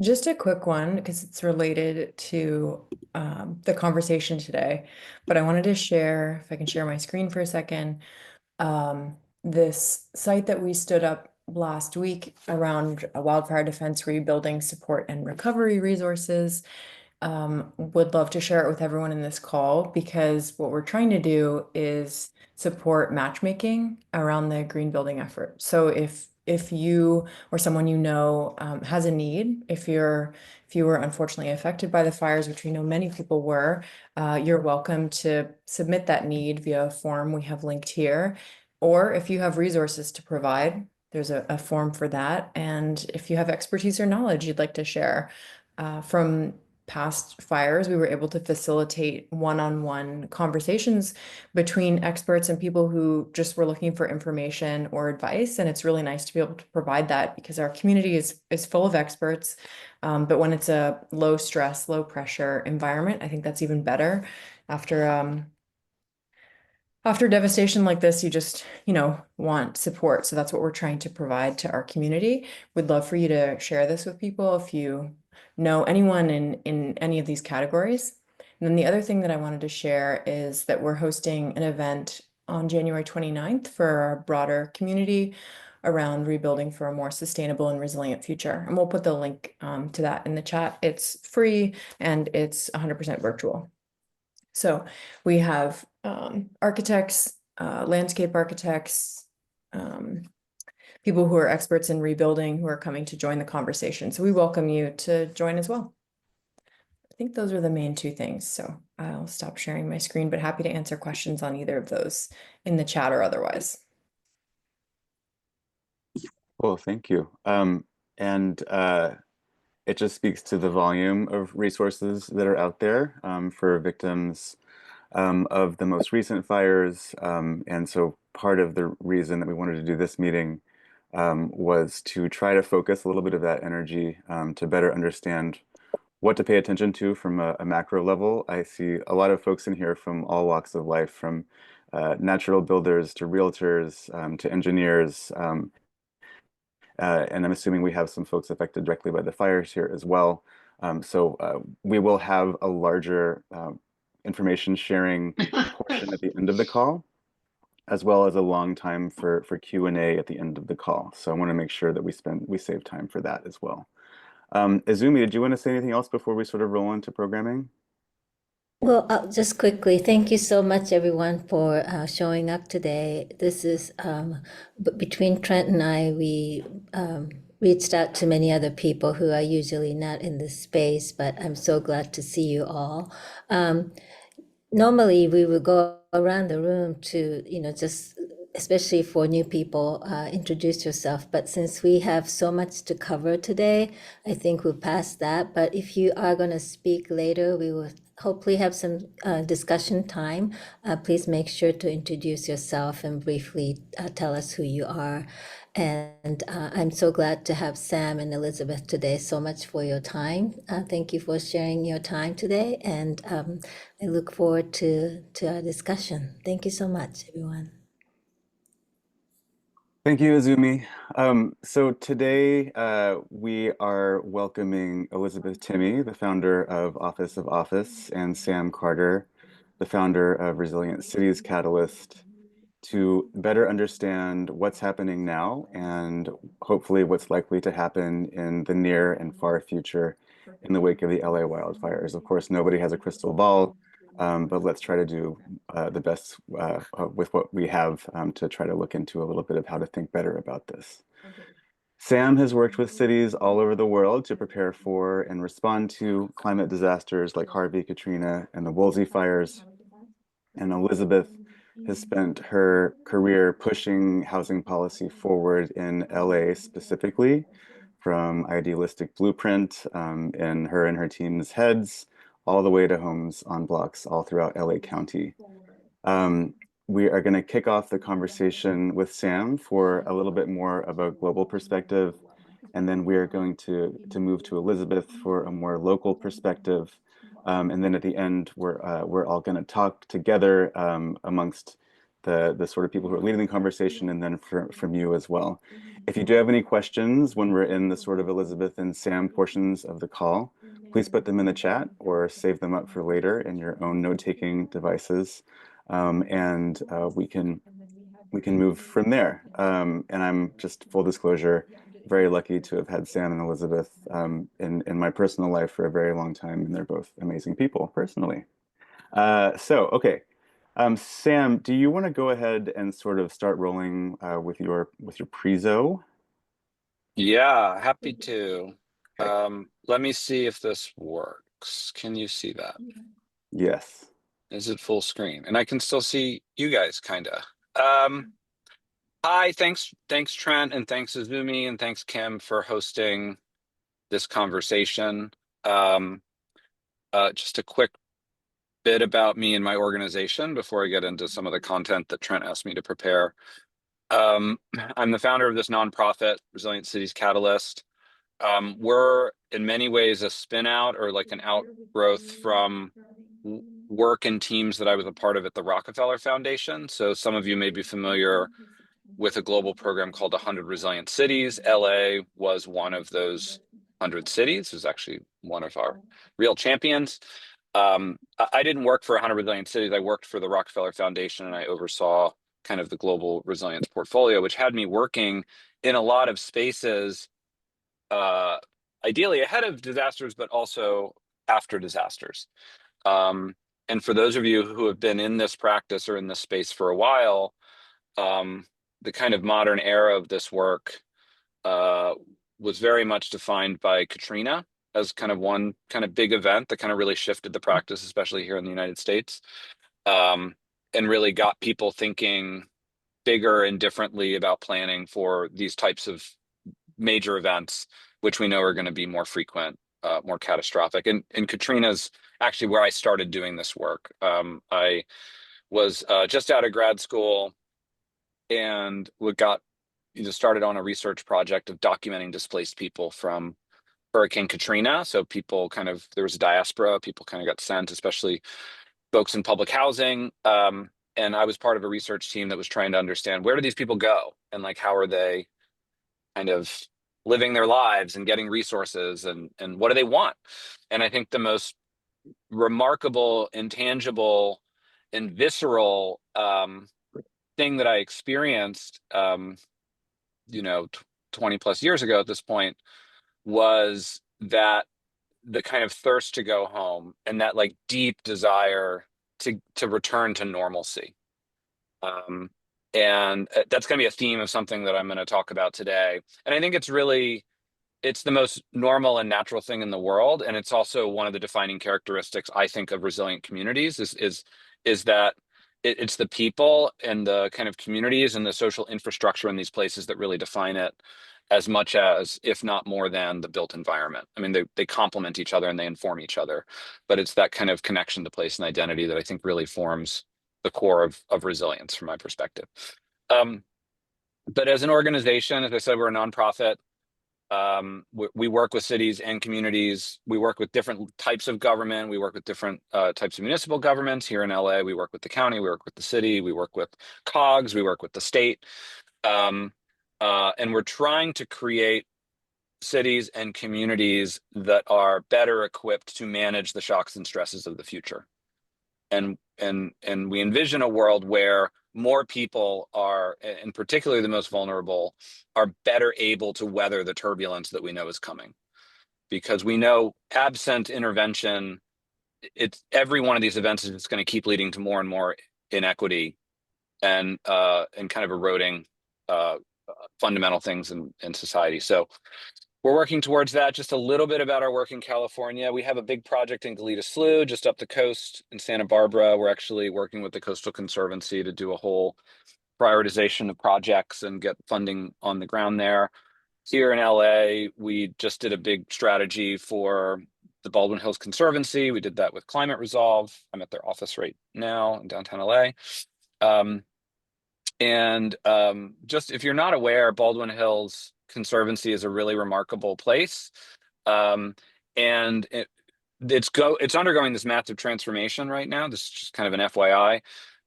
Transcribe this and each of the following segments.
Just a quick one because it's related to the conversation today. But I wanted to share, if I can share my screen for a second, this site that we stood up last week around wildfire defense rebuilding support and recovery resources. Would love to share it with everyone in this call because what we're trying to do is support matchmaking around the green building effort. So if you or someone you know has a need, if you were unfortunately affected by the fires, which we know many people were, you're welcome to submit that need via a form we have linked here. Or if you have resources to provide, there's a form for that. And if you have expertise or knowledge you'd like to share from past fires, we were able to facilitate one-on-one conversations between experts and people who just were looking for information or advice. And it's really nice to be able to provide that because our community is full of experts. But when it's a low stress, low pressure environment, I think that's even better. After after devastation like this, you just, want support. So that's what we're trying to provide to our community. We'd love for you to share this with people if you know anyone in any of these categories. And then the other thing that I wanted to share is that we're hosting an event on January 29th for our broader community around rebuilding for a more sustainable and resilient future. And we'll put the link to that in the chat. It's free and it's 100% virtual. So we have architects, landscape architects, um, people who are experts in rebuilding who are coming to join the conversation. So we welcome you to join as well. I think those are the main two things. So I'll stop sharing my screen, but happy to answer questions on either of those in the chat or otherwise. Well, thank you. And it just speaks to the volume of resources that are out there for victims of the most recent fires. And so part of the reason that we wanted to do this meeting was to try to focus a little bit of that energy to better understand what to pay attention to from a macro level. I see a lot of folks in here from all walks of life, from natural builders to realtors to engineers. And I'm assuming we have some folks affected directly by the fires here as well. So we will have a larger information sharing portion at the end of the call, as well as a long time for Q&A at the end of the call. So I want to make sure that we save time for that as well. Izumi, did you want to say anything else before we sort of roll into programming? Well, just quickly, thank you so much, everyone, for showing up today. This is between Trent and I, we reached out to many other people who are usually not in this space, but I'm so glad to see you all. Normally, we would go around the room to, just especially for new people, introduce yourself. But since we have so much to cover today, I think we'll pass that. But if you are going to speak later, we will hopefully have some discussion time. Please make sure to introduce yourself and briefly tell us who you are. And I'm so glad to have Sam and Elizabeth today. So much for your time. Thank you for sharing your time today. And I look forward to our discussion. Thank you so much, everyone. Thank you, Izumi. So today we are welcoming Elizabeth Timme, the founder of Office, and Sam Carter, the founder of Resilient Cities Catalyst, to better understand what's happening now and hopefully what's likely to happen in the near and far future in the wake of the LA wildfires. Of course, nobody has a crystal ball, but let's try to do the best with what we have to try to look into a little bit of how to think better about this. Sam has worked with cities all over the world to prepare for and respond to climate disasters like Harvey, Katrina, and the Woolsey fires. And Elizabeth has spent her career pushing housing policy forward in LA specifically, from idealistic blueprint in her and her team's heads, all the way to homes on blocks all throughout LA County. Um, we are going to kick off the conversation with Sam for a little bit more of a global perspective, and then we are going to move to Elizabeth for a more local perspective. And then at the end, we're all going to talk together amongst the sort of people who are leading the conversation, and then from you as well. If you do have any questions when we're in the sort of Elizabeth and Sam portions of the call, please put them in the chat or save them up for later in your own note-taking devices, and we can move from there. And I'm just full disclosure, very lucky to have had Sam and Elizabeth in my personal life for a very long time, and they're both amazing people personally. Okay. Sam, do you want to go ahead and sort of start rolling with your prezo? Yeah, happy to. Okay. Let me see if this works. Can you see that? Yes. Is it full screen? And I can still see you guys, kinda. Hi, thanks, Trent, and thanks Azumi, and thanks Kim for hosting this conversation. Just a quick bit about me and my organization before I get into some of the content that Trent asked me to prepare. I'm the founder of this nonprofit, Resilient Cities Catalyst. We're in many ways a spin out or like an outgrowth from work and teams that I was a part of at the Rockefeller Foundation. So some of you may be familiar with a global program called 100 Resilient Cities. LA was one of those 100 cities. It was actually one of our real champions. I didn't work for 100 Resilient Cities. I worked for the Rockefeller Foundation, and I oversaw kind of the global resilience portfolio, which had me working in a lot of spaces, ideally ahead of disasters, but also after disasters. And for those of you who have been in this practice or in this space for a while, the kind of modern era of this work was very much defined by Katrina as kind of one kind of big event that kind of really shifted the practice, especially here in the United States, and really got people thinking bigger and differently about planning for these types of major events, which we know are going to be more frequent, more catastrophic. And Katrina's actually where I started doing this work. I was just out of grad school and got started on a research project of documenting displaced people from Hurricane Katrina. So people there was a diaspora, people kind of got sent, especially folks in public housing. And I was part of a research team that was trying to understand where do these people go and like how are they kind of living their lives and getting resources and what do they want? And I think the most remarkable, intangible, and visceral thing that I experienced, 20 plus years ago at this point, was that the kind of thirst to go home and that like deep desire to return to normalcy. And that's going to be a theme of something that I'm going to talk about today. And I think it's the most normal and natural thing in the world. And it's also one of the defining characteristics, I think, of resilient communities is that it's the people and the kind of communities and the social infrastructure in these places that really define it as much as, if not more than, the built environment. I mean, they complement each other and they inform each other, but it's that kind of connection to place and identity that I think really forms the core of resilience from my perspective. But as an organization, as I said, we're a nonprofit. We work with cities and communities. We work with different types of government. We work with different types of municipal governments. Here in LA, we work with the county, we work with the city, we work with COGS, we work with the state. And we're trying to create cities and communities that are better equipped to manage the shocks and stresses of the future. And we envision a world where more people are, and particularly the most vulnerable, are better able to weather the turbulence that we know is coming. Because we know absent intervention, it's every one of these events is just going to keep leading to more and more inequity and kind of eroding fundamental things in society. So we're working towards that. Just a little bit about our work in California. We have a big project in Goleta Slough, just up the coast in Santa Barbara. We're actually working with the Coastal Conservancy to do a whole prioritization of projects and get funding on the ground there. Here in LA, we just did a big strategy for the Baldwin Hills Conservancy. We did that with Climate Resolve. I'm at their office right now in downtown LA. Just if you're not aware, Baldwin Hills Conservancy is a really remarkable place. And it's undergoing this massive transformation right now. This is just kind of an FYI.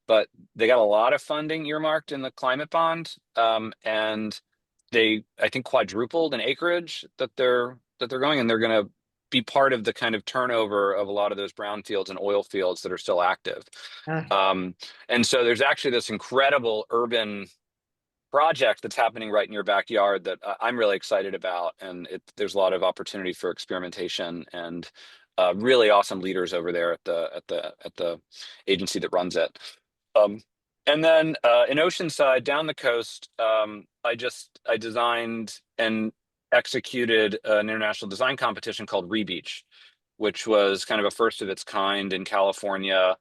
but they got a lot of funding earmarked in the climate bond, and they, I think, quadrupled in acreage that they're going, and they're going to be part of the kind of turnover of a lot of those brownfields and oil fields that are still active. Ah, And so there's actually this incredible urban project that's happening right in your backyard that I'm really excited about, and there's a lot of opportunity for experimentation and really awesome leaders over there at the agency that runs it. Um, and then in Oceanside, down the coast, I designed and executed an international design competition called Rebeach, which was kind of a first of its kind in California.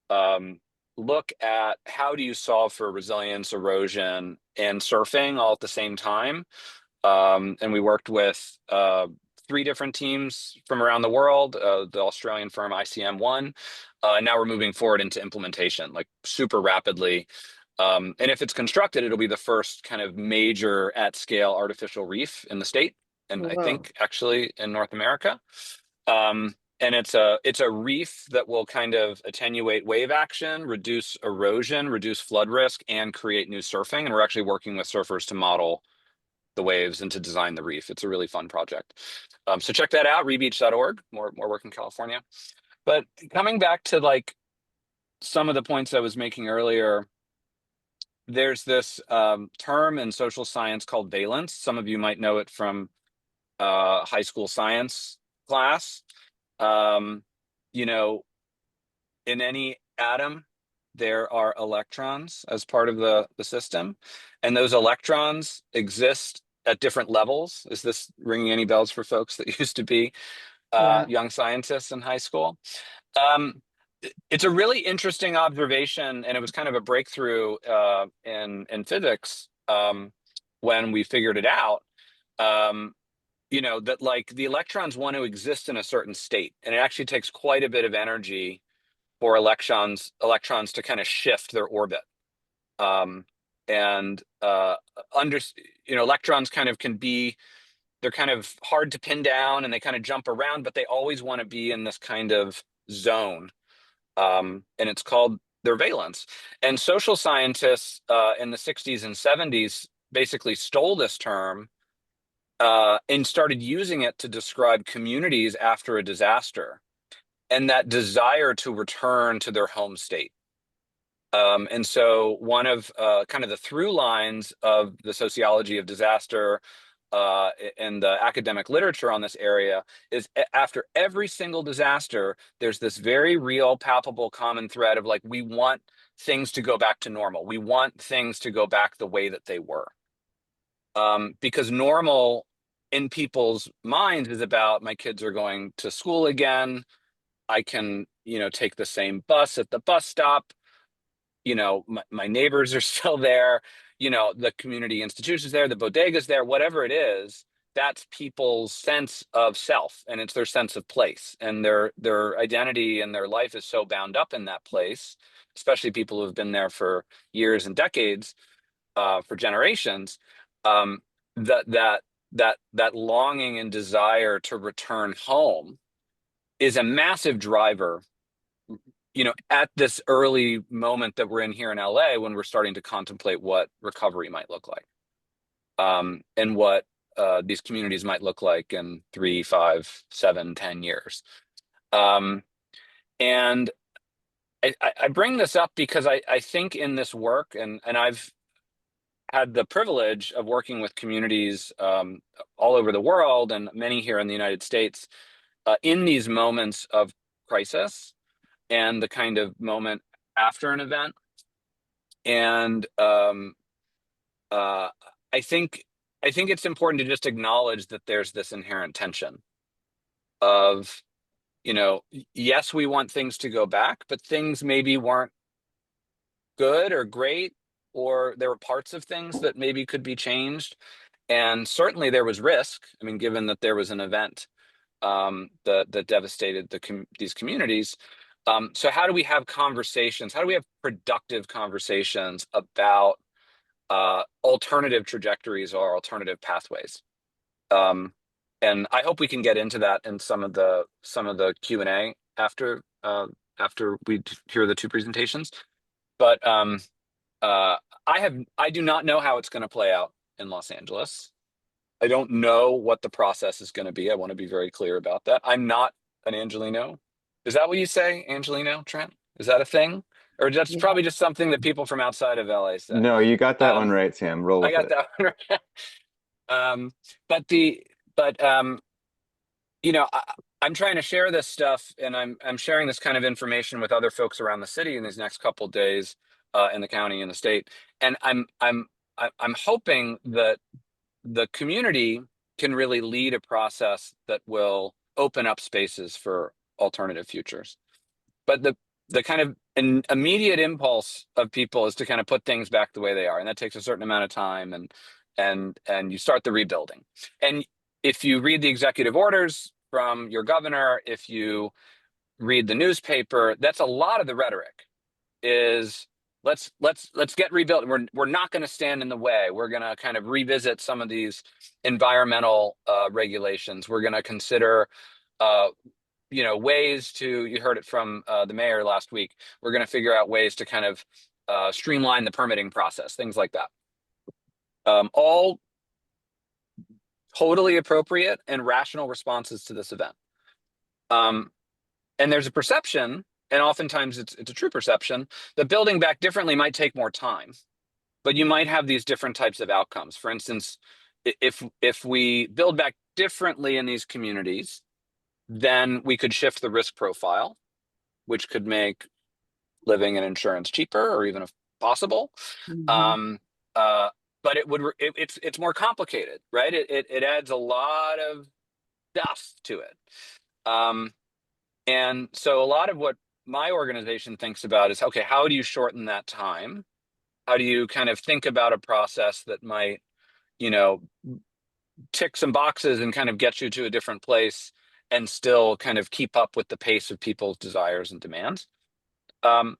um, Look at how do you solve for resilience, erosion, and surfing all at the same time. And we worked with three different teams from around the world. The Australian firm ICM won. And now we're moving forward into implementation, like super rapidly. And if it's constructed, it'll be the first kind of major at scale artificial reef in the state, and I wow. think actually in North America. And it's a reef that will kind of attenuate wave action, reduce erosion, reduce flood risk, and create new surfing. And we're actually working with surfers to model the waves and to design the reef. It's a really fun project. So check that out, rebeach.org. More work in California. But coming back to like some of the points I was making earlier, there's this term in social science called valence. Some of you might know it from high school science class. Um, you know, in any atom, there are electrons as part of the system, and those electrons exist at different levels. Is this ringing any bells for folks that used to be Yeah. young scientists in high school? Um, it's a really interesting observation, and it was kind of a breakthrough in physics when we figured it out. Um, that like the electrons want to exist in a certain state, and it actually takes quite a bit of energy for electrons to kind of shift their orbit. And under electrons kind of they're kind of hard to pin down, and they kind of jump around, but they always want to be in this kind of zone. And it's called their valence. And social scientists in the 60s and 70s basically stole this term and started using it to describe communities after a disaster and that desire to return to their home state. And so one of kind of the through lines of the sociology of disaster and the academic literature on this area is after every single disaster, there's this very real, palpable common thread of like, we want things to go back to normal. We want things to go back the way that they were. Because normal in people's minds is about my kids are going to school again. I can, take the same bus at the bus stop. My neighbors are still there. The community institutions there, the bodegas there, whatever it is, that's people's sense of self, and it's their sense of place, and their identity and their life is so bound up in that place, especially people who have been there for years and decades, for generations. Um, that longing and desire to return home is a massive driver, at this early moment that we're in here in LA, when we're starting to contemplate what recovery might look like, and what these communities might look like in 3, 5, 7, 10 years. And I bring this up because I think in this work, and I've had the privilege of working with communities all over the world and many here in the United States in these moments of crisis and the kind of moment after an event. And uh, I think it's important to just acknowledge that there's this inherent tension of, yes, we want things to go back, but things maybe weren't good or great, or there were parts of things that maybe could be changed. And certainly there was risk. I mean, given that there was an event that devastated these communities. So how do we have conversations? How do we have productive conversations about alternative trajectories or alternative pathways? And I hope we can get into that in some of the Q&A after we hear the two presentations. But I do not know how it's going to play out in Los Angeles. I don't know what the process is going to be. I want to be very clear about that. I'm not an Angelino. Is that what you say, Angelino, Trent? Is that a thing? Or that's Yeah. probably just something that people from outside of LA say. No, you got that one Um, right, Sam. Roll I with got it. that one right. Um, but the but you know, I'm trying to share this stuff, and I'm sharing this kind of information with other folks around the city in these next couple of days, in the county and the state. And I'm hoping that the community can really lead a process that will open up spaces for alternative futures. But the kind of an immediate impulse of people is to kind of put things back the way they are, and that takes a certain amount of time, and you start the rebuilding. And if you read the executive orders from your governor, if you read the newspaper, that's a lot of the rhetoric is let's get rebuilt. We're not going to stand in the way. We're going to kind of revisit some of these environmental regulations. We're going to consider ways to, you heard it from the mayor last week, we're going to figure out ways to kind of streamline the permitting process, things like that. All totally appropriate and rational responses to this event. And there's a perception, and oftentimes it's a true perception, that building back differently might take more time, but you might have these different types of outcomes. For instance, if we build back differently in these communities, then we could shift the risk profile, which could make living and insurance cheaper or even if possible. Um, uh, but it's more complicated, right? It adds a lot of stuff to it. And so a lot of what my organization thinks about is, okay, how do you shorten that time? How do you kind of think about a process that might, you know, tick some boxes and kind of get you to a different place and still kind of keep up with the pace of people's desires and demands? Um,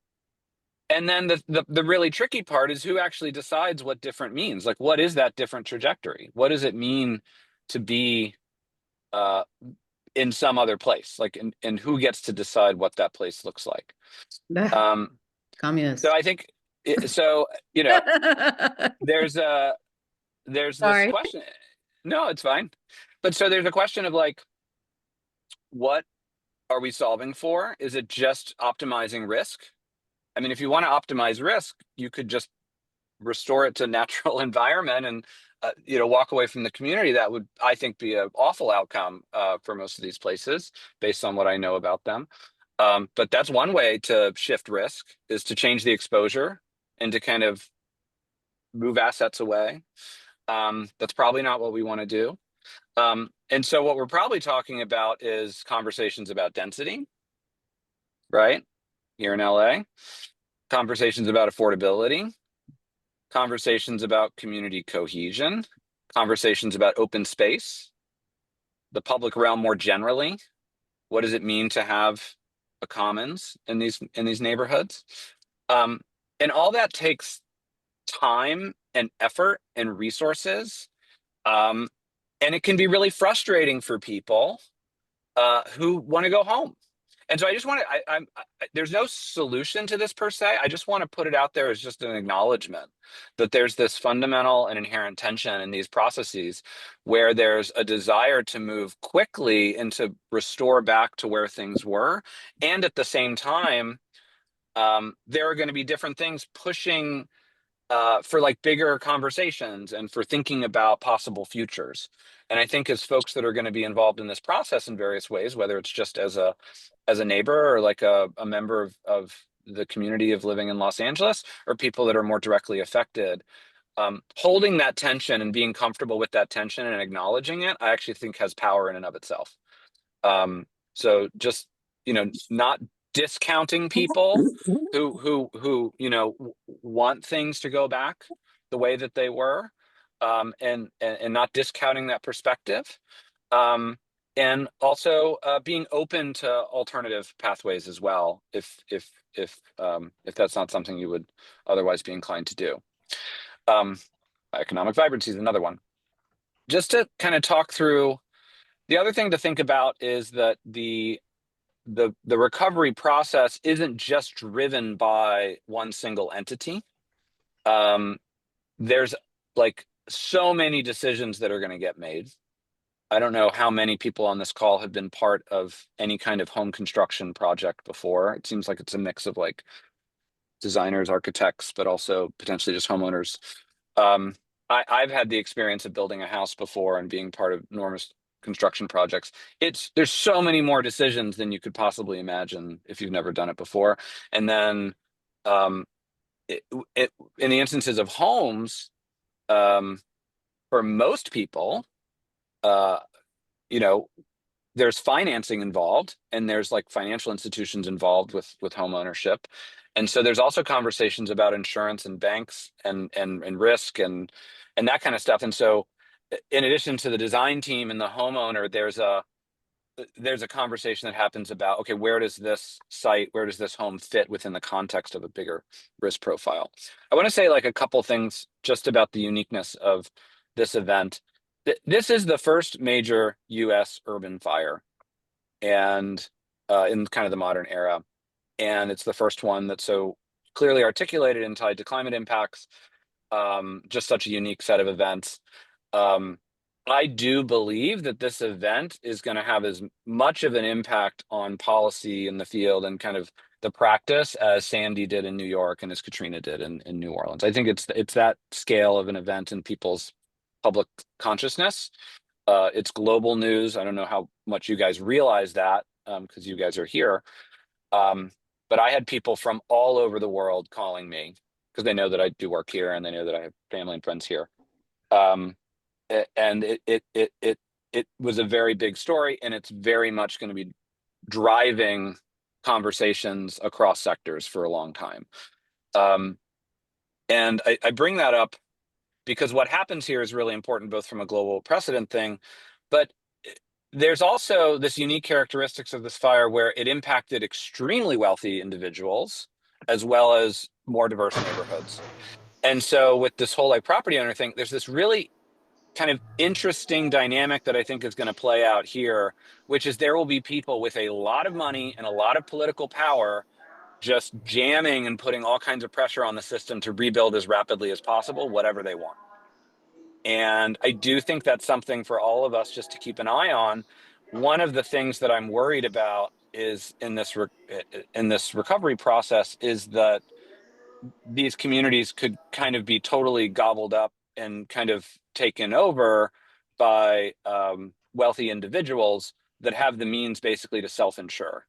and then the really tricky part is who actually decides what different means. Like, what is that different trajectory? What does it mean to be uh, in some other place? Like, and who gets to decide what that place looks like? Um, Communist. so I think, so, there's this Sorry. question. No, it's fine. But so there's a question of like, what are we solving for? Is it just optimizing risk? I mean, if you want to optimize risk, you could just restore it to natural environment and walk away from the community. That would, I think, be an awful outcome for most of these places based on what I know about them. But that's one way to shift risk, is to change the exposure and to kind of move assets away. That's probably not what we want to do. And so what we're probably talking about is conversations about density, right? Here in LA, conversations about affordability, conversations about community cohesion, conversations about open space, the public realm more generally. What does it mean to have a commons in these neighborhoods? And all that takes time and effort and resources. And it can be really frustrating for people who want to go home. And so I just want to, there's no solution to this per se. I just want to put it out there as just an acknowledgement that there's this fundamental and inherent tension in these processes where there's a desire to move quickly and to restore back to where things were. And at the same time, there are going to be different things pushing for like bigger conversations and for thinking about possible futures. And I think as folks that are going to be involved in this process in various ways, whether it's just as a neighbor or like a member of the community of living in Los Angeles, or people that are more directly affected, holding that tension and being comfortable with that tension and acknowledging it, I actually think has power in and of itself. So just, not discounting people who want things to go back the way that they were, and not discounting that perspective, and also being open to alternative pathways as well, if that's not something you would otherwise be inclined to do. Economic vibrancy is another one. Just to kind of talk through, the other thing to think about is that the the recovery process isn't just driven by one single entity. There's like so many decisions that are going to get made. I don't know how many people on this call have been part of any kind of home construction project before. It seems like it's a mix of like designers, architects, but also potentially just homeowners. I've had the experience of building a house before and being part of enormous construction projects. There's so many more decisions than you could possibly imagine if you've never done it before. And then um, it, in the instances of homes, for most people, uh, you know, there's financing involved, and there's like financial institutions involved with home ownership. And so there's also conversations about insurance and banks and risk and that kind of stuff. And so in addition to the design team and the homeowner, there's a conversation that happens about, okay, where does this home fit within the context of a bigger risk profile? I want to say like a couple things just about the uniqueness of this event. This is the first major US urban fire and in kind of the modern era. And it's the first one that's so clearly articulated and tied to climate impacts, just such a unique set of events. Um, I do believe that this event is going to have as much of an impact on policy in the field and kind of the practice as Sandy did in New York and as Katrina did in New Orleans. I think it's that scale of an event in people's public consciousness. It's global news. I don't know how much you guys realize that because you guys are here. But I had people from all over the world calling me because they know that I do work here and they know that I have family and friends here. And it was a very big story, and it's very much going to be driving conversations across sectors for a long time. And I bring that up because what happens here is really important, both from a global precedent thing, but there's also this unique characteristics of this fire where it impacted extremely wealthy individuals as well as more diverse neighborhoods. And so with this whole like property owner thing, there's this really kind of interesting dynamic that I think is going to play out here, which is there will be people with a lot of money and a lot of political power just jamming and putting all kinds of pressure on the system to rebuild as rapidly as possible, whatever they want. And I do think that's something for all of us just to keep an eye on. One of the things that I'm worried about is in this recovery process is that these communities could kind of be totally gobbled up and kind of taken over by wealthy individuals that have the means basically to self-insure.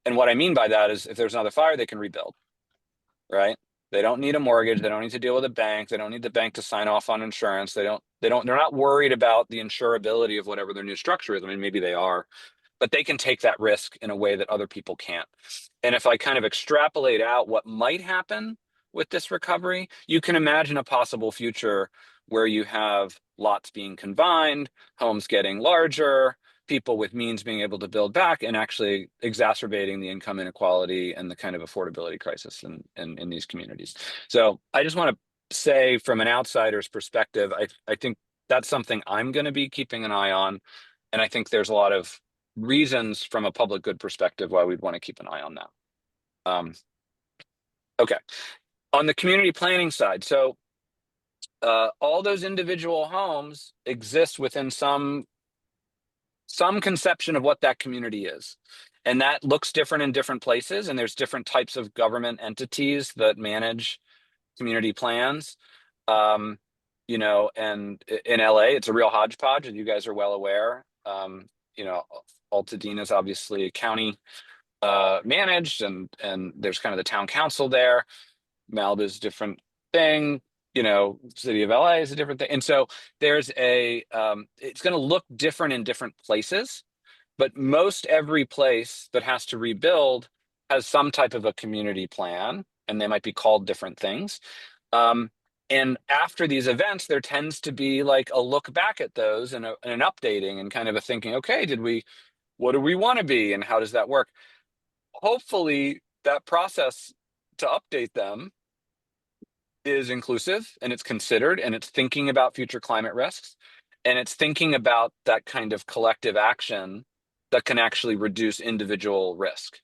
And what I mean by that is if there's another fire, they can rebuild, right? They don't need a mortgage. They don't need to deal with a bank. They don't need the bank to sign off on insurance. They're not worried about the insurability of whatever their new structure is. I mean, maybe they are, but they can take that risk in a way that other people can't. And if I kind of extrapolate out what might happen with this recovery, you can imagine a possible future where you have lots being combined, homes getting larger, people with means being able to build back, and actually exacerbating the income inequality and the kind of affordability crisis in these communities. So I just want to say from an outsider's perspective, I think that's something I'm going to be keeping an eye on. And I think there's a lot of reasons from a public good perspective why we'd want to keep an eye on that. Okay, on the community planning side, so all those individual homes exist within some conception of what that community is. And that looks different in different places. And there's different types of government entities that manage community plans. And in LA, it's a real hodgepodge, and you guys are well aware. Altadena is obviously county managed, and there's kind of the town council there. Malibu's a different thing. City of LA is a different thing. And so there's it's going to look different in different places, but most every place that has to rebuild has some type of a community plan, and they might be called different things. And after these events, there tends to be like a look back at those and an updating and kind of a thinking, okay, what do we want to be? And how does that work? Hopefully that process to update them is inclusive, and it's considered, and it's thinking about future climate risks, and it's thinking about that kind of collective action that can actually reduce individual risk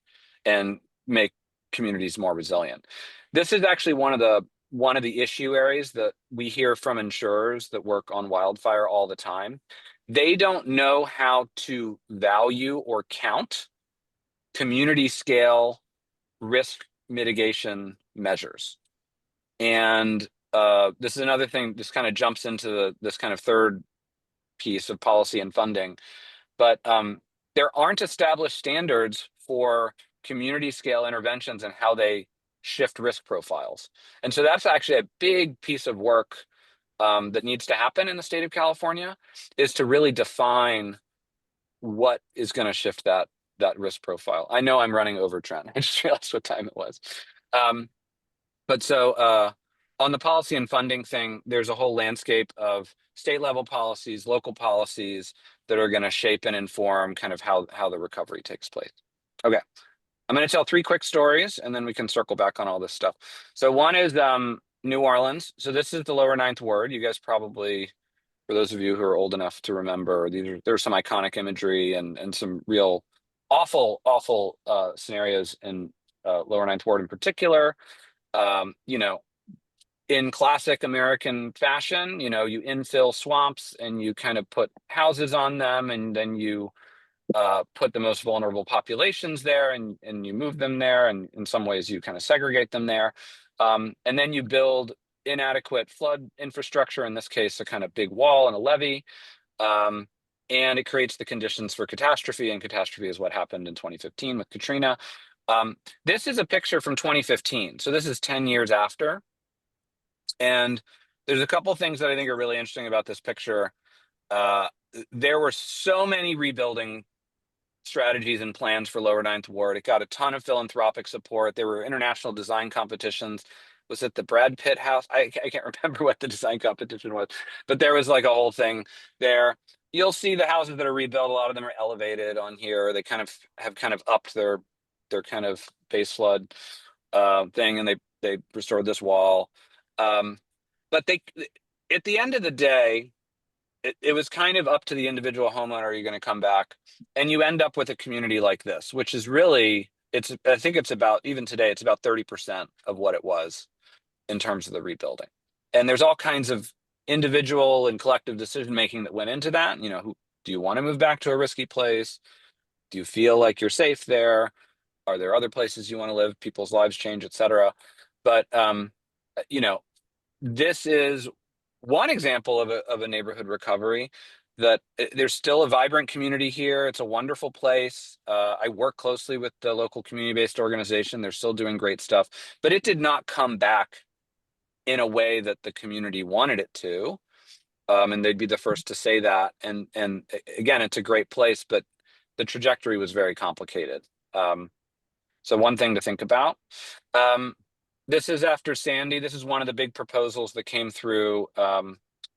and make communities more resilient. This is actually one of the issue areas that we hear from insurers that work on wildfire all the time. They don't know how to value or count community scale risk mitigation measures. And this is another thing, this kind of jumps into this kind of third piece of policy and funding. But there aren't established standards for community scale interventions and how they shift risk profiles. And so that's actually a big piece of work that needs to happen in the state of California, is to really define what is going to shift that risk profile. I know I'm running over, Trent. I just realized what time it was. But so on the policy and funding thing, there's a whole landscape of state level policies, local policies that are going to shape and inform kind of how the recovery takes place. Okay, I'm going to tell 3 quick stories and then we can circle back on all this stuff. So one is New Orleans. So this is the lower Ninth Ward. You guys probably, for those of you who are old enough to remember, there's some iconic imagery and some real awful scenarios in lower Ninth Ward in particular. You know, in classic American fashion, you know, you infill swamps and you kind of put houses on them, and then you put the most vulnerable populations there, and you move them there, and in some ways you kind of segregate them there. And then you build inadequate flood infrastructure, in this case, a kind of big wall and a levee. And it creates the conditions for catastrophe, and catastrophe is what happened in 2015 with Katrina. This is a picture from 2015. So this is 10 years after. And there's a couple things that I think are really interesting about this picture. There were so many rebuilding strategies and plans for lower Ninth Ward. It got a ton of philanthropic support. There were international design competitions. Was it the Brad Pitt house? I can't remember what the design competition was, but there was like a whole thing there. You'll see the houses that are rebuilt, a lot of them are elevated on here. They kind of have kind of upped their kind of base flood thing, and they restored this wall. But they, at the end of the day, it was kind of up to the individual homeowner. Are you going to come back? And you end up with a community like this, which is really, I think it's about, even today, it's about 30% of what it was in terms of the rebuilding. And there's all kinds of individual and collective decision making that went into that. You know, do you want to move back to a risky place? Do you feel like you're safe there? Are there other places you want to live? People's lives change, etc. But you know, this is one example of a neighborhood recovery, that there's still a vibrant community here. It's a wonderful place. I work closely with the local community-based organization. They're still doing great stuff, but it did not come back in a way that the community wanted it to. And they'd be the first to say that. And again, it's a great place, but the trajectory was very complicated. So one thing to think about. This is after Sandy. This is one of the big proposals that came through.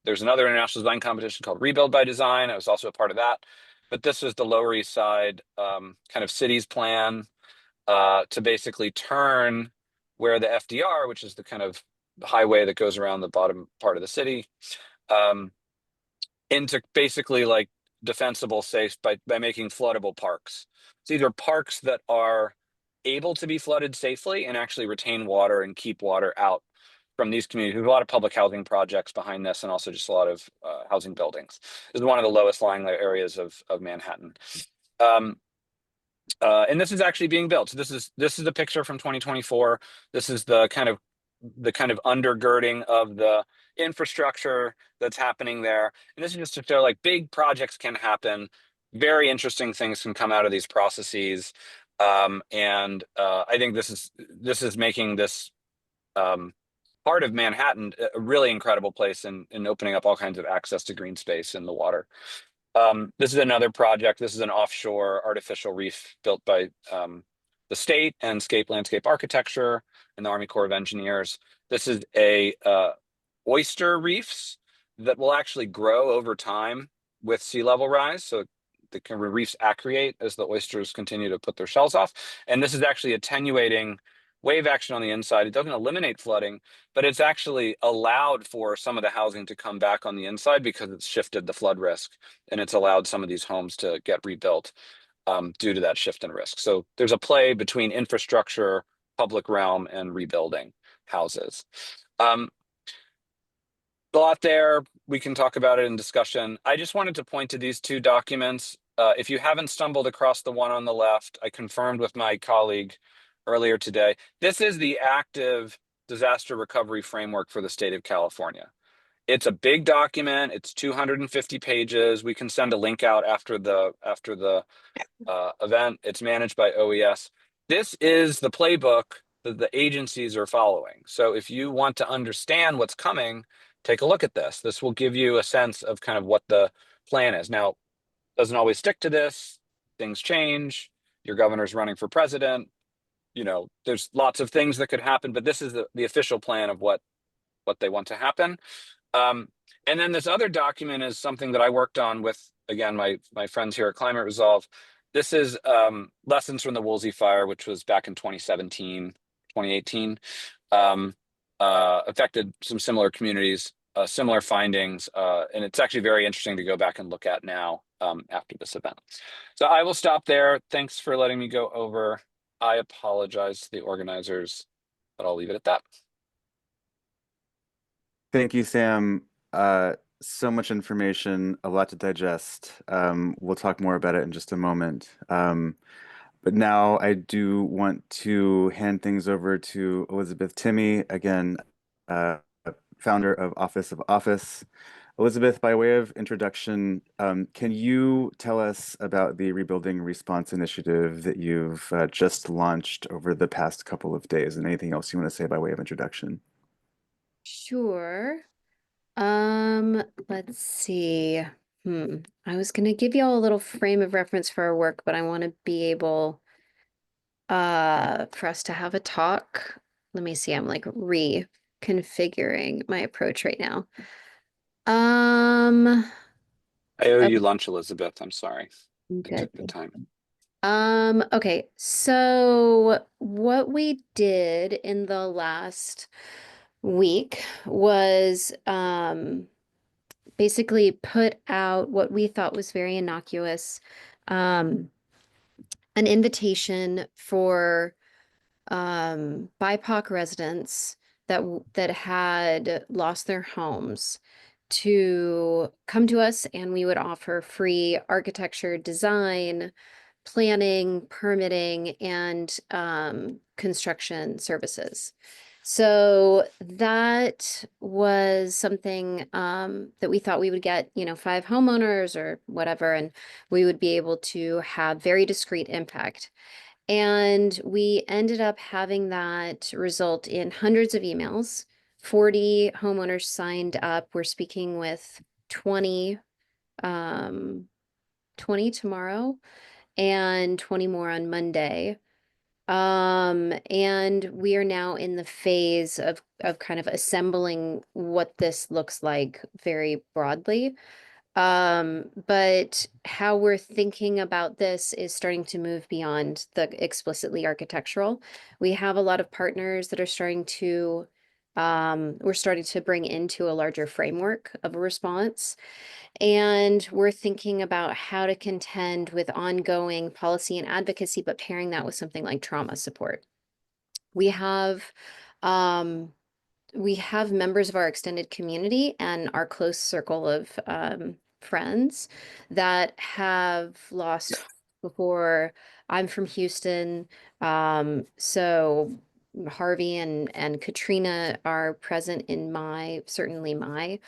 There's another international design competition called Rebuild by Design. I was also a part of that. But this was the Lower East Side kind of city's plan to basically turn where the FDR, which is the kind of highway that goes around the bottom part of the city, into basically like defensible, safe by making floodable parks. So these are parks that are able to be flooded safely and actually retain water and keep water out from these communities. There's a lot of public housing projects behind this, and also just a lot of housing buildings. This is one of the lowest lying areas of Manhattan. And this is actually being built. So this is a picture from 2024. This is the kind of undergirding of the infrastructure that's happening there. And this is just to show like big projects can happen. Very interesting things can come out of these processes. And I think this is making this part of Manhattan a really incredible place, and opening up all kinds of access to green space and the water. This is another project. This is an offshore artificial reef built by the state and Scape Landscape Architecture and the Army Corps of Engineers. This is a oyster reefs that will actually grow over time with sea level rise. So the reefs accreate as the oysters continue to put their shells off. And this is actually attenuating wave action on the inside. It doesn't eliminate flooding, but it's actually allowed for some of the housing to come back on the inside because it's shifted the flood risk, and it's allowed some of these homes to get rebuilt. due to that shift in risk. So there's a play between infrastructure, public realm, and rebuilding houses. A lot there. We can talk about it in discussion. I just wanted to point to these two documents. If you haven't stumbled across the one on the left, I confirmed with my colleague earlier today. This is the active disaster recovery framework for the state of California. It's a big document. It's 250 pages. We can send a link out after the event. It's managed by OES. This is the playbook that the agencies are following. So if you want to understand what's coming, take a look at this. This will give you a sense of kind of what the plan is. Now, doesn't always stick to this. Things change. Your governor's running for president. You know, there's lots of things that could happen, but this is the official plan of what they want to happen. And then this other document is something that I worked on with, again, my friends here at Climate Resolve. This is lessons from the Woolsey fire, which was back in 2017, 2018. Affected some similar communities, similar findings, and it's actually very interesting to go back and look at now after this event. So I will stop there. Thanks for letting me go over. I apologize to the organizers, but I'll leave it at that. Thank you, Sam. So much information, a lot to digest. We'll talk more about it in just a moment. But now I do want to hand things over to Elizabeth Timme, again, founder of Office of Office. Elizabeth, by way of introduction, can you tell us about the Rebuilding Response Initiative that you've just launched over the past couple of days, and anything else you want to say by way of introduction? Sure. Let's see. I was gonna give you all a little frame of reference for our work, but I want to be able for us to have a talk. Let me see, I'm like reconfiguring my approach right now. I owe you lunch, Elizabeth. I'm sorry. I took the Good. time. Okay, so what we did in the last week was basically put out what we thought was very innocuous, an invitation for BIPOC residents that had lost their homes to come to us, and we would offer free architecture, design, planning, permitting, and construction services. So that was something that we thought we would get, 5 homeowners or whatever, and we would be able to have very discrete impact. And we ended up having that result in hundreds of emails. 40 homeowners signed up. We're speaking with 20 tomorrow and 20 more on Monday. And we are now in the phase of kind of assembling what this looks like very broadly. But how we're thinking about this is starting to move beyond the explicitly architectural. We have a lot of partners that are starting to, we're starting to bring into a larger framework of a response. And we're thinking about how to contend with ongoing policy and advocacy, but pairing that with something like trauma support. We have members of our extended community and our close circle of friends that have lost before. I'm from Houston, so Harvey and Katrina are present in certainly my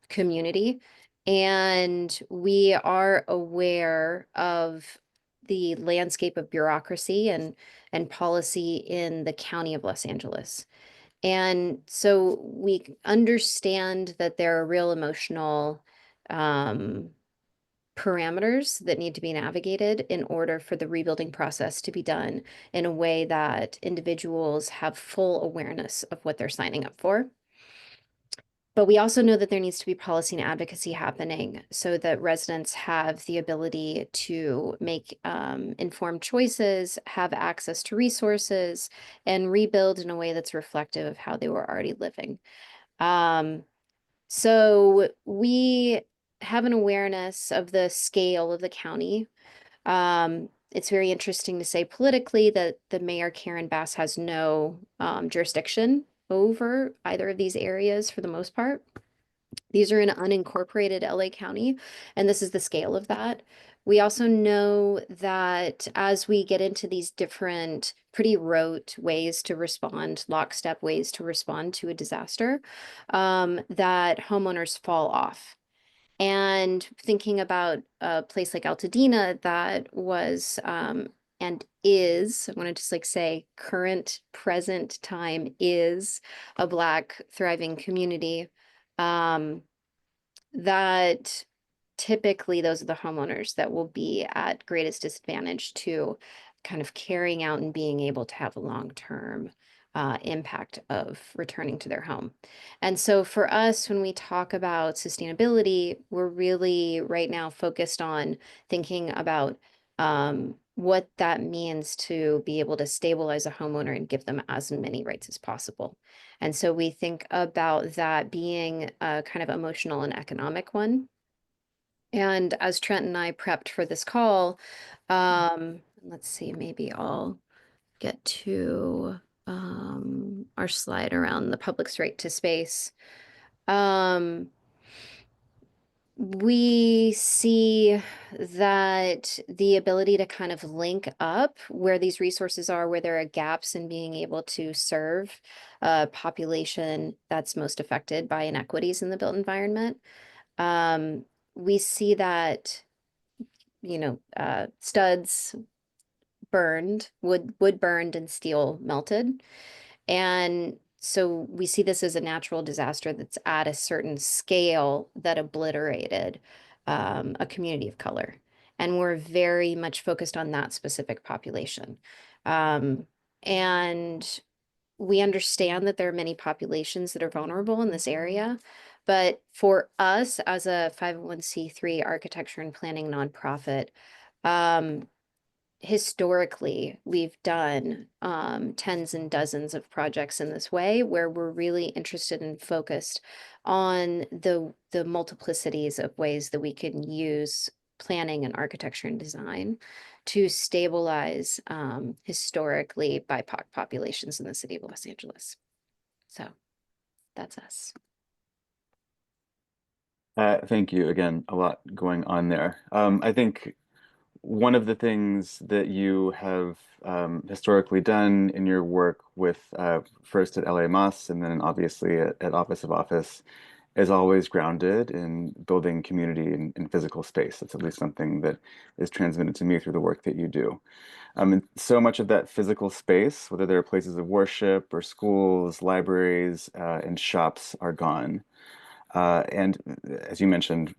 community, and we are aware of the landscape of bureaucracy and policy in the county of Los Angeles. And so we understand that there are real emotional parameters that need to be navigated in order for the rebuilding process to be done in a way that individuals have full awareness of what they're signing up for. But we also know that there needs to be policy and advocacy happening so that residents have the ability to make informed choices, have access to resources, and rebuild in a way that's reflective of how they were already living. So we have an awareness of the scale of the county. It's very interesting to say politically that the mayor, Karen Bass, has no jurisdiction over either of these areas for the most part. These are in unincorporated LA County, and this is the scale of that. We also know that as we get into these different pretty rote ways to respond, lockstep ways to respond to a disaster, that homeowners fall off. And thinking about a place like Altadena that was and is, I want to just like say current, present time is a Black thriving community. Um, that typically those are the homeowners that will be at greatest disadvantage to kind of carrying out and being able to have a long-term impact of returning to their home. And so for us, when we talk about sustainability, we're really right now focused on thinking about what that means to be able to stabilize a homeowner and give them as many rights as possible. And so we think about that being a kind of emotional and economic one. And as Trent and I prepped for this call, let's see, maybe I'll get to our slide around the public's right to space. We see that the ability to kind of link up where these resources are, where there are gaps in being able to serve a population that's most affected by inequities in the built environment. We see that, studs burned, wood burned and steel melted. And so we see this as a natural disaster that's at a certain scale that obliterated a community of color. And we're very much focused on that specific population. And we understand that there are many populations that are vulnerable in this area. But for us as a 501c3 architecture and planning nonprofit, historically, we've done tens and dozens of projects in this way where we're really interested and focused on the multiplicities of ways that we can use planning and architecture and design to stabilize historically BIPOC populations in the city of Los Angeles. So that's us. Thank you. Again, a lot going on there. I think one of the things that you have historically done in your work with first at LA Moss and then obviously at Office of Office is always grounded in building community in physical space. That's at least something that is transmitted to me through the work that you do. And so much of that physical space, whether they're places of worship or schools, libraries, and shops, are gone. And as you mentioned,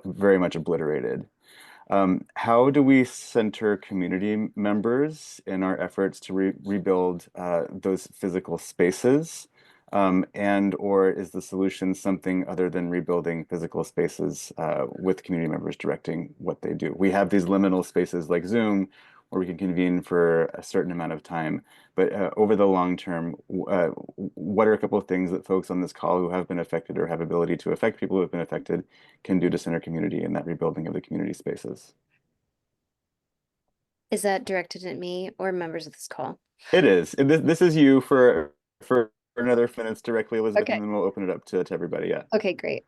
very much obliterated. How do we center community members in our efforts to rebuild those physical spaces? And or is the solution something other than rebuilding physical spaces with community members directing what they do? We have these liminal spaces like Zoom where we can convene for a certain amount of time. But over the long term, what are a couple of things that folks on this call who have been affected or have ability to affect people who have been affected can do to center community in that rebuilding of the community spaces? Is that directed at me or members of this call? It is. This is you for another minutes directly, Elizabeth, Okay. and then we'll open it up to everybody. Yeah. Okay, great.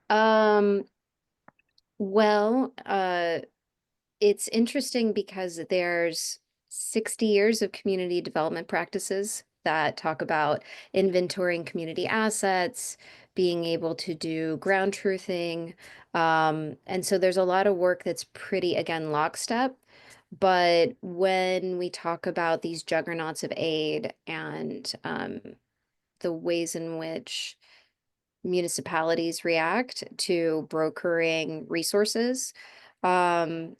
Well, it's interesting because there's 60 years of community development practices that talk about inventorying community assets, being able to do ground truthing. And so there's a lot of work that's pretty, again, lockstep. But when we talk about these juggernauts of aid and the ways in which municipalities react to brokering resources,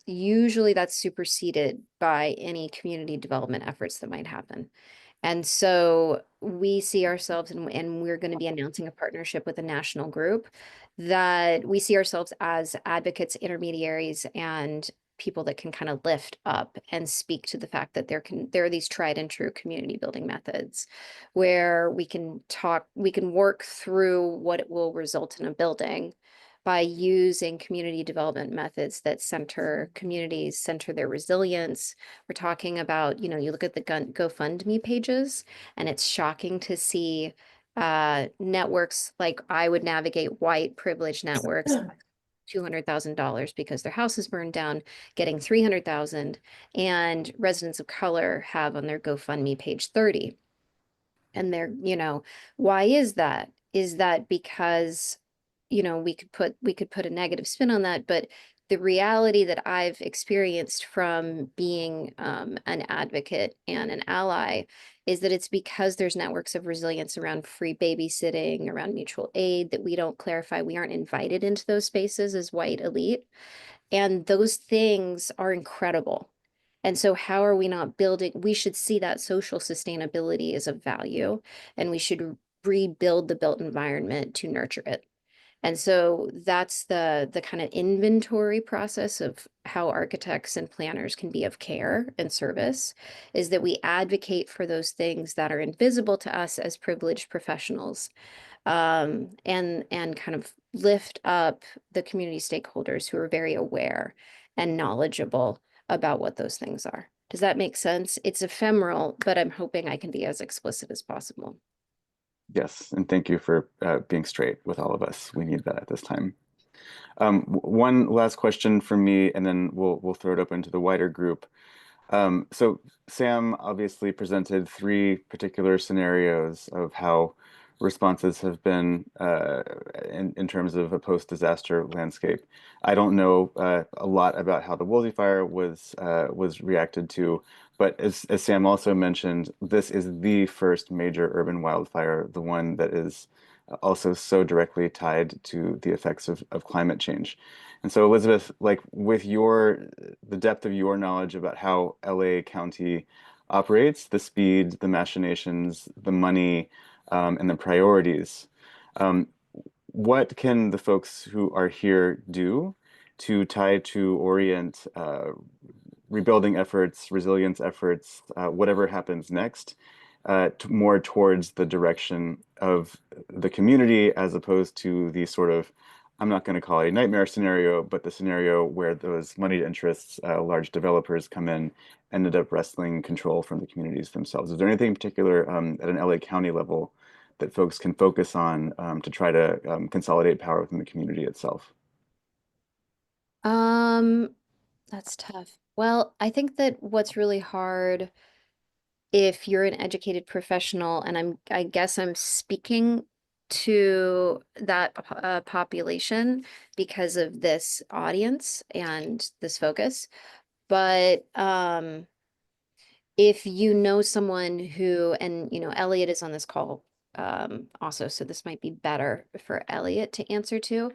usually that's superseded by any community development efforts that might happen. And so we see ourselves, and we're going to be announcing a partnership with a national group that we see ourselves as advocates, intermediaries, and people that can kind of lift up and speak to the fact that there are these tried and true community building methods where we can work through what it will result in a building by using community development methods that center communities, center their resilience. We're talking about, you know, you look at the GoFundMe pages, and it's shocking to see networks like I would navigate, white privileged networks, $200,000 because their house is burned down, getting 300,000, and residents of color have on their GoFundMe page 30. And they're, you know, why is that? Is that because, you know, we could put a negative spin on that, but the reality that I've experienced from being an advocate and an ally is that it's because there's networks of resilience around free babysitting, around mutual aid, that we don't clarify. We aren't invited into those spaces as white elite. And those things are incredible. And so how are we not building? We should see that social sustainability as a value, and we should rebuild the built environment to nurture it. And so that's the kind of inventory process of how architects and planners can be of care and service, is that we advocate for those things that are invisible to us as privileged professionals, and kind of lift up the community stakeholders who are very aware and knowledgeable about what those things are. Does that make sense? It's ephemeral, but I'm hoping I can be as explicit as possible. Yes, and thank you for being straight with all of us. We need that at this time. One last question from me, and then we'll throw it open to the wider group. So Sam obviously presented three particular scenarios of how responses have been in terms of a post-disaster landscape. I don't know a lot about how the Woolsey fire was reacted to, but as Sam also mentioned, this is the first major urban wildfire, the one that is also so directly tied to the effects of climate change. And so, Elizabeth, like with the depth of your knowledge about how LA County operates, the speed, the machinations, the money, and the priorities, um, what can the folks who are here do to try to orient rebuilding efforts, resilience efforts, whatever happens next, more towards the direction of the community as opposed to the sort of, I'm not going to call it a nightmare scenario, but the scenario where those moneyed interests, large developers come in, ended up wresting control from the communities themselves. Is there anything in particular at an LA County level that folks can focus on to try to consolidate power within the community itself? Um, that's tough. Well, I think that what's really hard if you're an educated professional, and I guess I'm speaking to that population because of this audience and this focus, but if you know someone who, and you know, Elliot is on this call also, so this might be better for Elliot to answer to.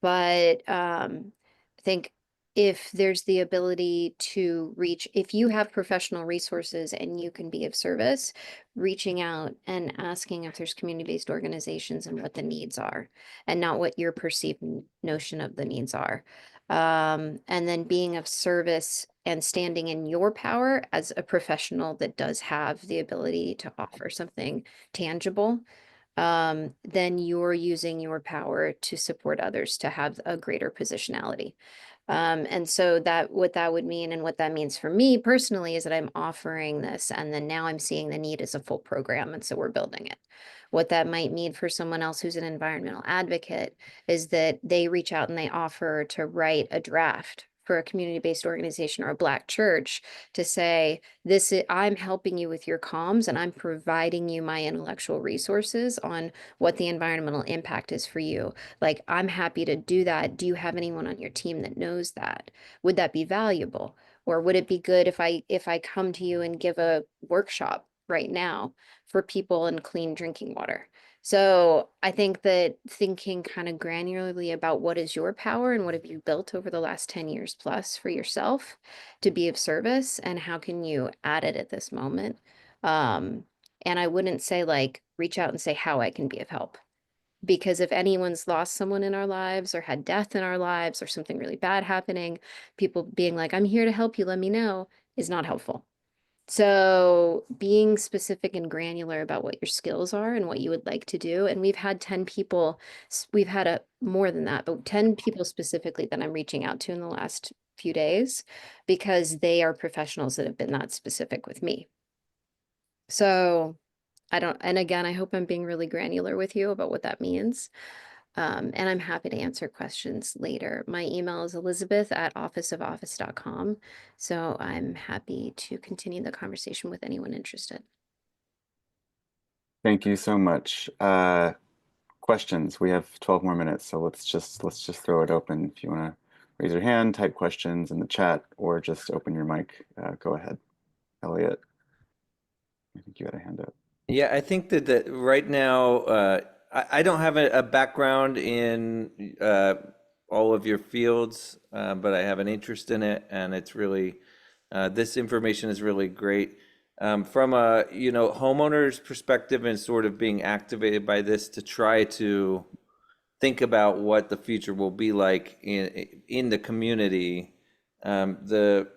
But I think if there's the ability to reach, if you have professional resources and you can be of service, reaching out and asking if there's community-based organizations and what the needs are, and not what your perceived notion of the needs are. And then being of service and standing in your power as a professional that does have the ability to offer something tangible, then you're using your power to support others to have a greater positionality. And so that what that would mean, and what that means for me personally, is that I'm offering this, and then now I'm seeing the need as a full program, and so we're building it. What that might mean for someone else who's an environmental advocate is that they reach out and they offer to write a draft for a community-based organization or a Black church to say, I'm helping you with your comms, and I'm providing you my intellectual resources on what the environmental impact is for you. Like, I'm happy to do that. Do you have anyone on your team that knows that? Would that be valuable? Or would it be good if I come to you and give a workshop right now for people in clean drinking water? So I think that thinking kind of granularly about what is your power and what have you built over the last 10 years plus for yourself to be of service, and how can you add it at this moment? And I wouldn't say like reach out and say how I can be of help, because if anyone's lost someone in our lives or had death in our lives or something really bad happening, people being like, I'm here to help you, let me know, is not helpful. So being specific and granular about what your skills are and what you would like to do. And we've had 10 people, we've had more than that, but 10 people specifically that I'm reaching out to in the last few days because they are professionals that have been that specific with me. So and again, I hope I'm being really granular with you about what that means. And I'm happy to answer questions later. My email is elizabeth@officeofoffice.com. So I'm happy to continue the conversation with anyone interested. Thank you so much. Questions. We have 12 more minutes, so let's just throw it open. If you want to raise your hand, type questions in the chat, or just open your mic. Go ahead. Elliot, I think you had a hand up. Yeah, I think that right now, I don't have a background in all of your fields, but I have an interest in it, and it's really this information is really great. From a homeowner's perspective and sort of being activated by this to try to think about what the future will be like in the community. The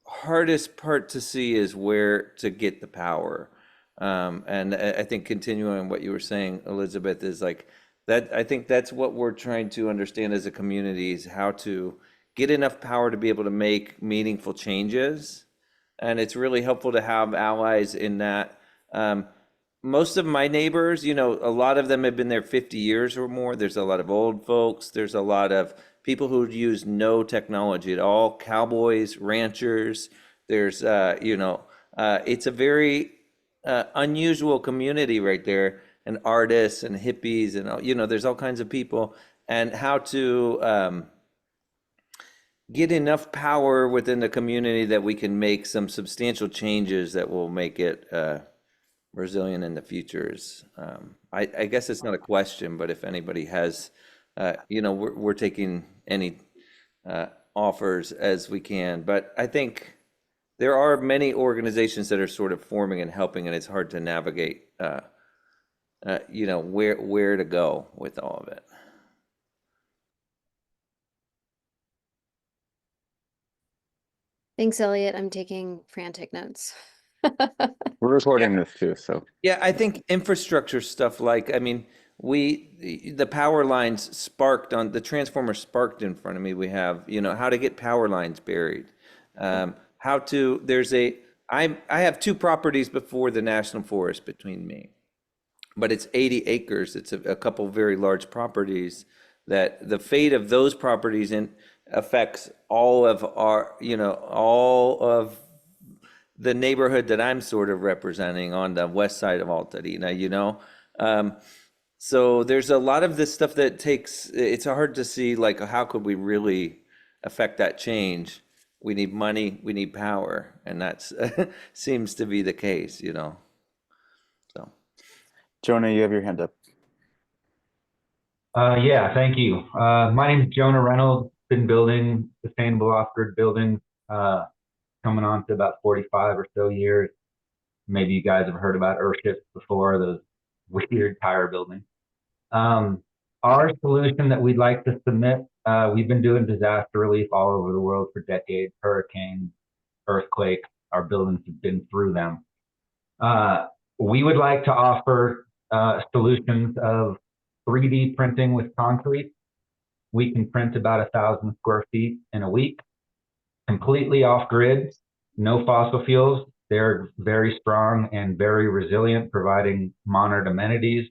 hardest part to see is where to get the power. And I think continuing on what you were saying, Elizabeth, is like that. I think that's what we're trying to understand as a community is how to get enough power to be able to make meaningful changes. And it's really helpful to have allies in that. Most of my neighbors, a lot of them have been there 50 years or more. There's a lot of old folks. There's a lot of people who use no technology at all, cowboys, ranchers. There's, it's a very unusual community right there, and artists and hippies and, there's all kinds of people. And how to get enough power within the community that we can make some substantial changes that will make it resilient in the futures. I guess it's not a question, but if anybody has, we're taking any offers as we can. But I think there are many organizations that are sort of forming and helping, and it's hard to navigate, where to go with all of it. Thanks, Elliot. I'm taking frantic notes. We're recording this too, so. Yeah, I think infrastructure stuff like, I mean, the power lines sparked on the transformer sparked in front of me. We have, how to get power lines buried. How to, I have 2 properties before the National Forest between me, but it's 80 acres. It's a couple very large properties that the fate of those properties affects all of all of the neighborhood that I'm sort of representing on the west side of Altadena, so there's a lot of this stuff that it's hard to see, like, how could we really affect that change? We need money, we need power, and that's seems to be the case, so. Jonah, you have your hand up. Yeah, thank you. My name is Jonah Reynolds. Been building sustainable off-grid buildings coming on to about 45 or so years. Maybe you guys have heard about earthships before, those weird tire buildings. Our solution that we'd like to submit, we've been doing disaster relief all over the world for decades, hurricanes, earthquakes, our buildings have been through them. We would like to offer solutions of 3D printing with concrete. We can print about 1,000 square feet in a week, completely off grid, no fossil fuels. They're very strong and very resilient, providing modern amenities.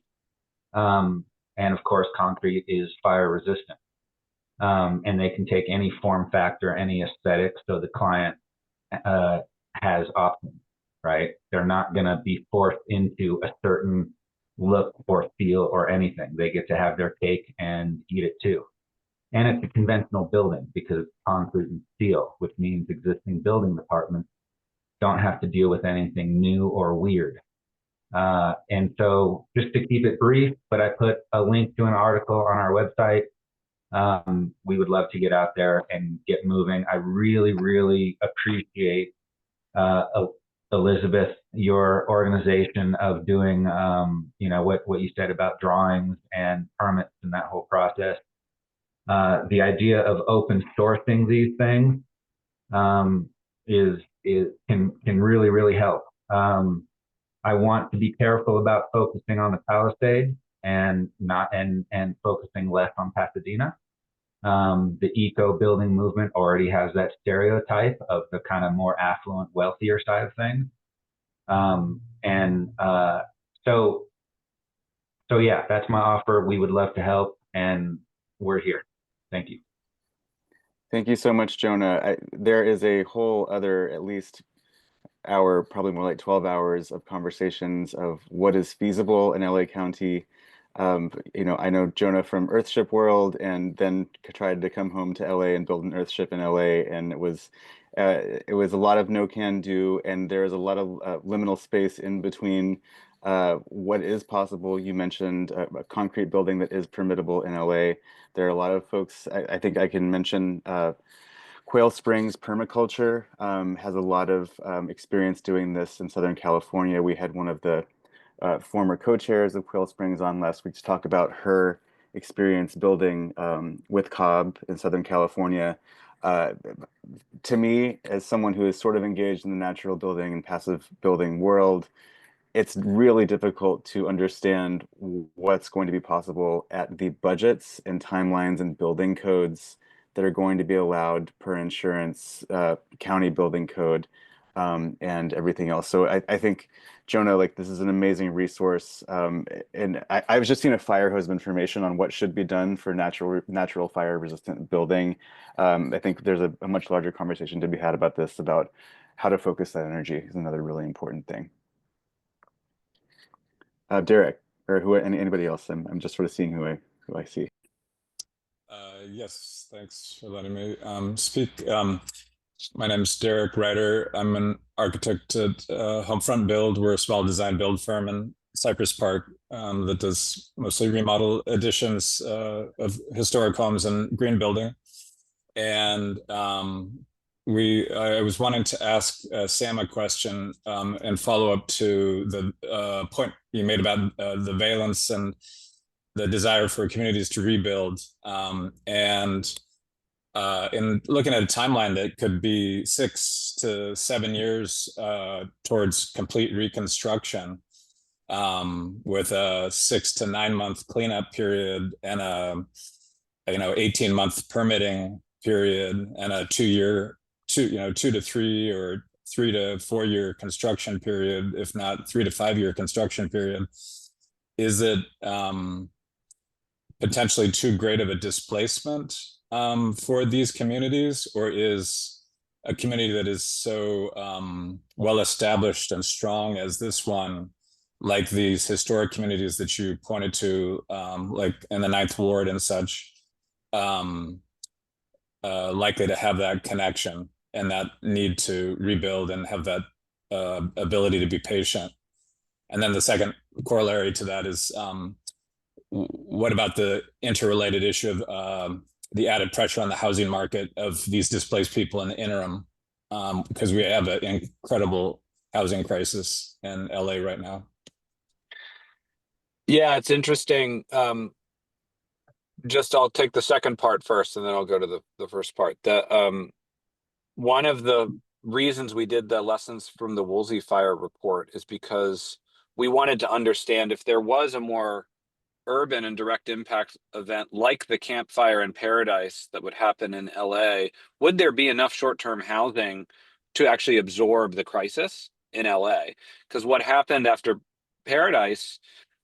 And of course, concrete is fire resistant. And they can take any form factor, any aesthetic, so the client has options, right? They're not going to be forced into a certain look or feel or anything. They get to have their cake and eat it too. And it's a conventional building because it's concrete and steel, which means existing building departments don't have to deal with anything new or weird. And so just to keep it brief, but I put a link to an article on our website. We would love to get out there and get moving. I really, really appreciate Elizabeth, your organization of doing, what you said about drawings and permits and that whole process. The idea of open sourcing these things can really I want to be careful about focusing on the Palisades and not and focusing less on Pasadena. The eco building movement already has that stereotype of the kind of more affluent, wealthier side of things. So yeah, that's my offer. We would love to help, and we're here. Thank you. Thank you so much, Jonah. There is a whole other, at least hour, probably more like 12 hours of conversations of what is feasible in LA County. I know Jonah from Earthship World, and then tried to come home to LA and build an Earthship in LA, and it was a lot of no can do, and there is a lot of liminal space in between what is possible. You mentioned a concrete building that is permittable in LA. There are a lot of folks. I think I can mention. Quail Springs Permaculture has a lot of experience doing this in Southern California. We had one of the former co-chairs of Quail Springs on last week to talk about her experience building with Cobb in Southern California. Uh, to me, as someone who is sort of engaged in the natural building and passive building world, it's really difficult to understand what's going to be possible at the budgets and timelines and building codes that are going to be allowed per insurance, county building code, and everything else. So I think, Jonah, like this is an amazing resource. And I was just seeing a fire hose of information on what should be done for natural fire resistant building. I think there's a much larger conversation to be had about this, about how to focus that energy is another really important thing. Derek, or anybody else. I'm just sort of seeing who I see. Yes, thanks for letting me speak. My name's Derek Ryder. I'm an architect at Homefront Build. We're a small design build firm in Cypress Park that does mostly remodel additions of historic homes and green building. And I was wanting to ask Sam a question and follow up to the point you made about the valence and the desire for communities to rebuild. And in looking at a timeline that could be 6 to 7 years towards complete reconstruction, with a 6 to 9 month cleanup period and a 18-month permitting period and a 2 to 3 or 3 to 4 year construction period, if not 3 to 5 year construction period. Is it potentially too great of a displacement for these communities, or is a community that is so well established and strong as this one, like these historic communities that you pointed to, like in the Ninth Ward and such, likely to have that connection and that need to rebuild and have that ability to be patient? And then the second corollary to that is, what about the interrelated issue of the added pressure on the housing market of these displaced people in the interim? Because we have an incredible housing crisis in LA right now. Yeah, it's interesting. I'll take the second part first, and then I'll go to the first part. One of the reasons we did the lessons from the Woolsey fire report is because we wanted to understand if there was a more urban and direct impact event like the Camp Fire in Paradise that would happen in LA, would there be enough short-term housing to actually absorb the crisis in LA? Because what happened after Paradise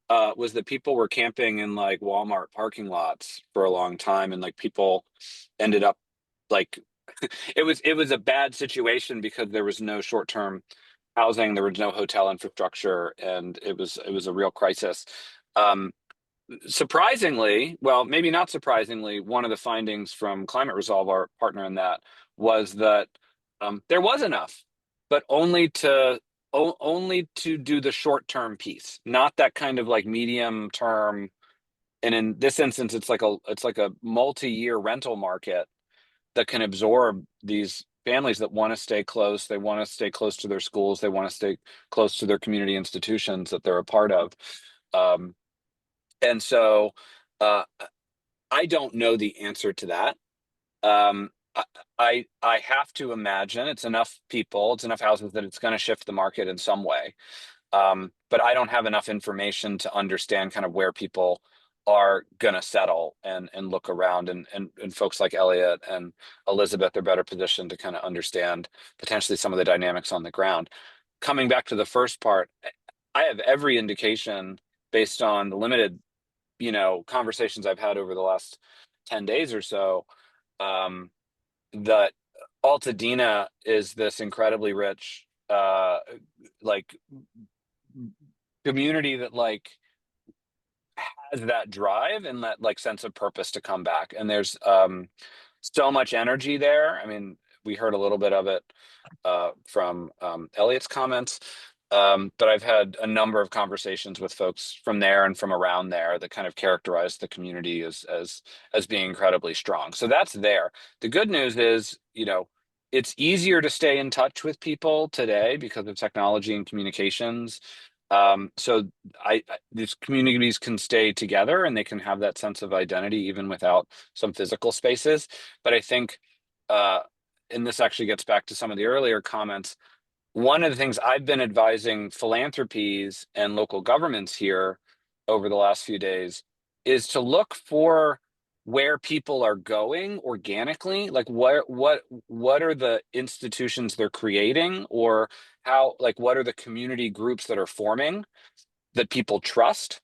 was that people were camping in like Walmart parking lots for a long time, and like people ended up like it was a bad situation because there was no short-term housing, there was no hotel infrastructure, and it was a real crisis. Surprisingly, well, maybe not surprisingly, one of the findings from Climate Resolve, our partner in that, was that there was enough, but only to do the short-term piece, not that kind of like medium term. And in this instance, it's like a multi-year rental market that can absorb these families that want to stay close. They want to stay close to their schools. They want to stay close to their community institutions that they're a part of. And so I don't know the answer to that. I have to imagine it's enough people, it's enough houses that it's going to shift the market in some way. But I don't have enough information to understand kind of where people are going to settle and look around, and folks like Elliot and Elizabeth are better positioned to kind of understand potentially some of the dynamics on the ground. Coming back to the first part, I have every indication based on the limited, conversations I've had over the last 10 days or so, um, that Altadena is this incredibly rich, like community that like has that drive and that like sense of purpose to come back. And there's so much energy there. I mean, we heard a little bit of it from Elliot's comments. But I've had a number of conversations with folks from there and from around there that kind of characterize the community as being incredibly strong. So that's there. The good news is, it's easier to stay in touch with people today because of technology and communications. So these communities can stay together and they can have that sense of identity even without some physical spaces. But I think, and this actually gets back to some of the earlier comments, one of the things I've been advising philanthropies and local governments here over the last few days is to look for where people are going organically, like what are the institutions they're creating, or how, like, what are the community groups that are forming that people trust,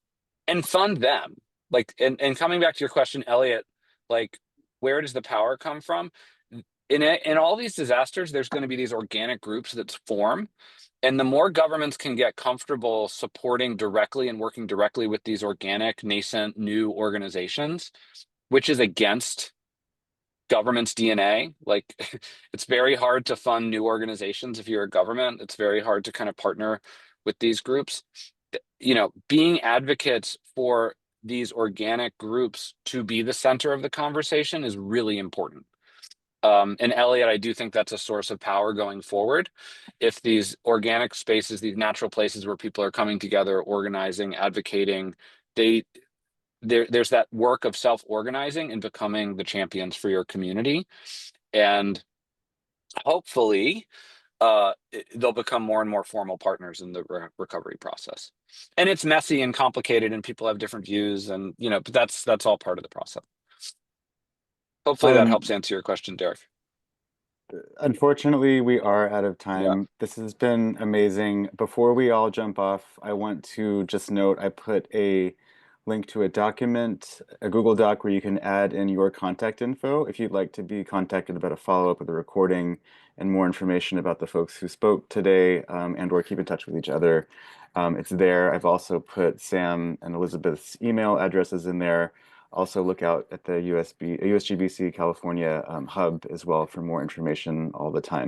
and fund them. Like, and coming back to your question, Elliot, like, where does the power come from? In all these disasters, there's going to be these organic groups that form. And the more governments can get comfortable supporting directly and working directly with these organic, nascent, new organizations, which is against government's DNA. Like, it's very hard to fund new organizations if you're a government. It's very hard to kind of partner with these groups. Being advocates for these organic groups to be the center of the conversation is really important. And Elliot, I do think that's a source of power going forward. If these organic spaces, these natural places where people are coming together, organizing, advocating, there's that work of self-organizing and becoming the champions for your community. And hopefully, they'll become more and more formal partners in the recovery process. And it's messy and complicated, and people have different views, and but that's all part of the process. Hopefully that helps answer your question, Derek. Unfortunately, we are out of Yeah. time. This has been amazing. Before we all jump off, I want to just note I put a link to a document, a Google Doc, where you can add in your contact info if you'd like to be contacted about a follow-up with the recording and more information about the folks who spoke today, and or keep in touch with each other. It's there. I've also put Sam and Elizabeth's email addresses in there. Also look out at the USGBC California hub as well for more information all the time.